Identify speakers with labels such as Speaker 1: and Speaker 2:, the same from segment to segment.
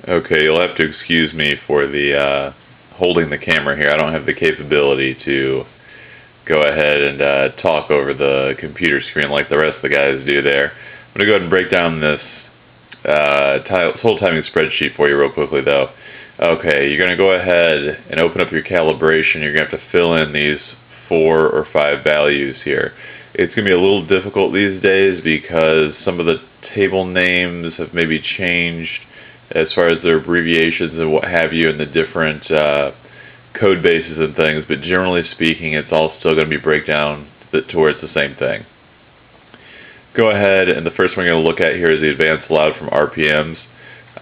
Speaker 1: Okay, you'll have to excuse me for the holding the camera here. I don't have the capability to go ahead and talk over the computer screen like the rest of the guys do there. I'm going to go ahead and break down this whole timing spreadsheet for you real quickly though. Okay, you're going to go ahead and open up your calibration. You're going to have to fill in these 4 or 5 values here. It's going to be a little difficult these days because some of the table names have maybe changed as far as their abbreviations and what have you, and the different code bases and things, but generally speaking, it's all still going to be breakdown towards the same thing. Go ahead, and the first one we're going to look at here is the advanced allowed from RPMs,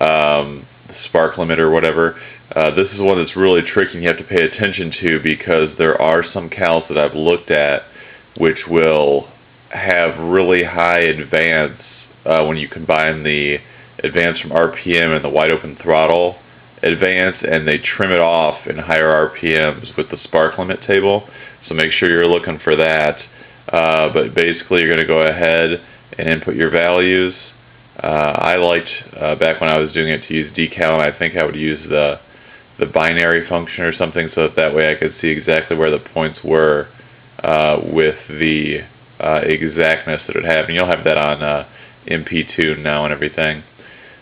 Speaker 1: the spark limit or whatever. This is one that's really tricky and you have to pay attention to because there are some cals that I've looked at which will have really high advance when you combine the advance from RPM and the wide open throttle advance, and they trim it off in higher RPMs with the spark limit table. So make sure you're looking for that. But basically, you're going to go ahead and input your values. I liked back when I was doing it to use decal, and I think I would use the binary function or something, so that way I could see exactly where the points were with the exactness that it would have. And you'll have that on MP2 now and everything.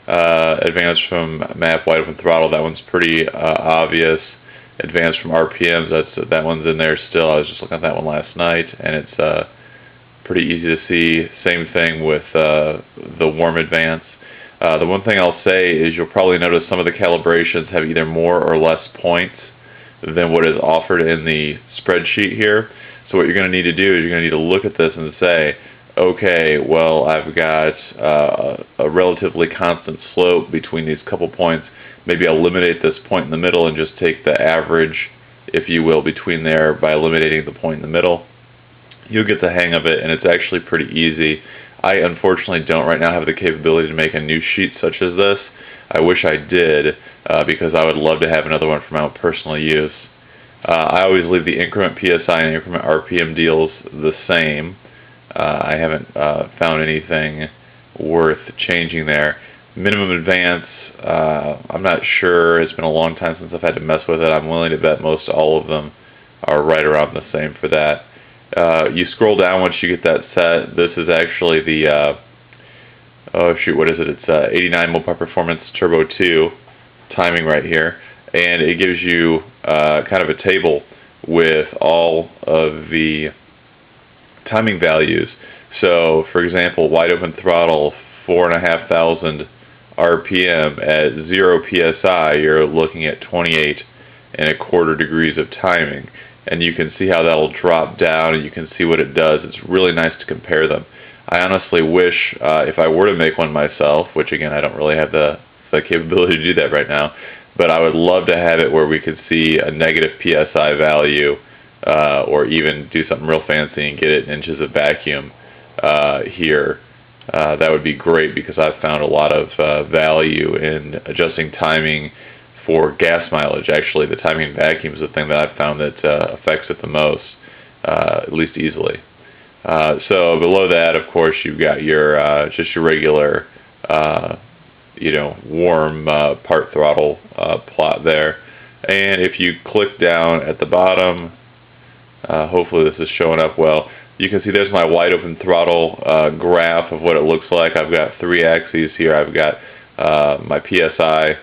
Speaker 1: Advanced from map wide open throttle, that one's pretty obvious. Advanced from RPMs, that one's in there still. I was just looking at that one last night, and it's pretty easy to see. Same thing with the warm advance. The one thing I'll say is you'll probably notice some of the calibrations have either more or less points than what is offered in the spreadsheet here. So what you're going to need to do is you're going to need to look at this and say, okay, well, I've got a relatively constant slope between these couple points. Maybe I'll eliminate this point in the middle and just take the average, if you will, between there by eliminating the point in the middle. You'll get the hang of it, and it's actually pretty easy. I unfortunately don't right now have the capability to make a new sheet such as this. I wish I did, because I would love to have another one for my own personal use. I always leave the increment PSI and increment RPM deals the same. I haven't found anything worth changing there. Minimum advance, I'm not sure. It's been a long time since I've had to mess with it. I'm willing to bet most all of them are right around the same for that. You scroll down once you get that set. This is actually the, oh shoot, what is it? It's 89 Mopar Performance Turbo 2 timing right here. And it gives you kind of a table with all of the timing values. So, for example, wide open throttle, 4,500 RPM at 0 PSI, you're looking at 28.25 degrees of timing. And you can see how that'll drop down, and you can see what it does. It's really nice to compare them. I honestly wish, if I were to make one myself, which again, I don't really have the capability to do that right now, but I would love to have it where we could see a negative PSI value, or even do something real fancy and get it in inches of vacuum here. That would be great, because I've found a lot of value in adjusting timing for gas mileage. Actually, the timing vacuum is the thing that I've found that affects it the most, at least easily. So below that, of course, you've got your just your regular, warm part throttle plot there. And if you click down at the bottom, hopefully this is showing up well. You can see there's my wide open throttle graph of what it looks like. I've got 3 axes here. I've got my PSI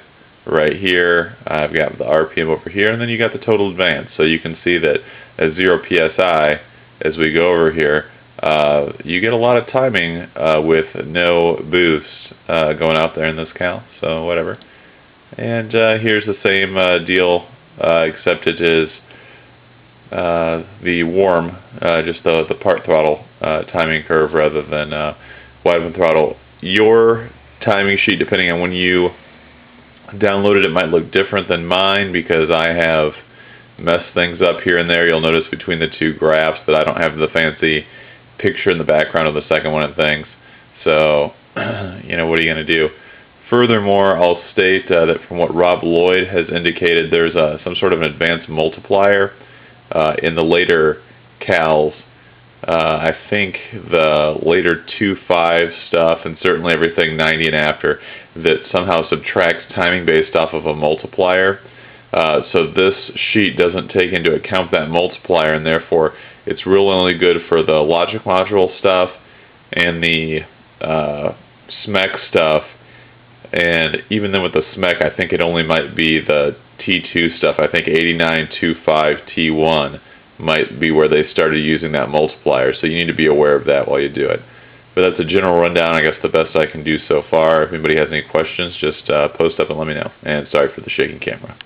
Speaker 1: right here. I've got the RPM over here, and then you got the total advance. So you can see that at 0 PSI, as we go over here, you get a lot of timing with no boost going out there in this cal. So whatever. And here's the same deal, except it is the warm, just the part throttle timing curve rather than wide open throttle. Your timing sheet, depending on when you downloaded it, might look different than mine, because I have messed things up here and there. You'll notice between the 2 graphs that I don't have the fancy picture in the background of the second one and things. So, what are you going to do? Furthermore, I'll state that from what Rob Lloyd has indicated, there's some sort of an advanced multiplier in the later cals I think the later 2.5 stuff, and certainly everything 90 and after, that somehow subtracts timing based off of a multiplier. So this sheet doesn't take into account that multiplier, and therefore it's really only good for the logic module stuff and the SMEC stuff. And even then with the SMEC, I think it only might be the T2 stuff. I think 8925 T1 might be where they started using that multiplier. So you need to be aware of that while you do it. But that's a general rundown, I guess the best I can do so far. If anybody has any questions, just post up and let me know. And sorry for the shaking camera.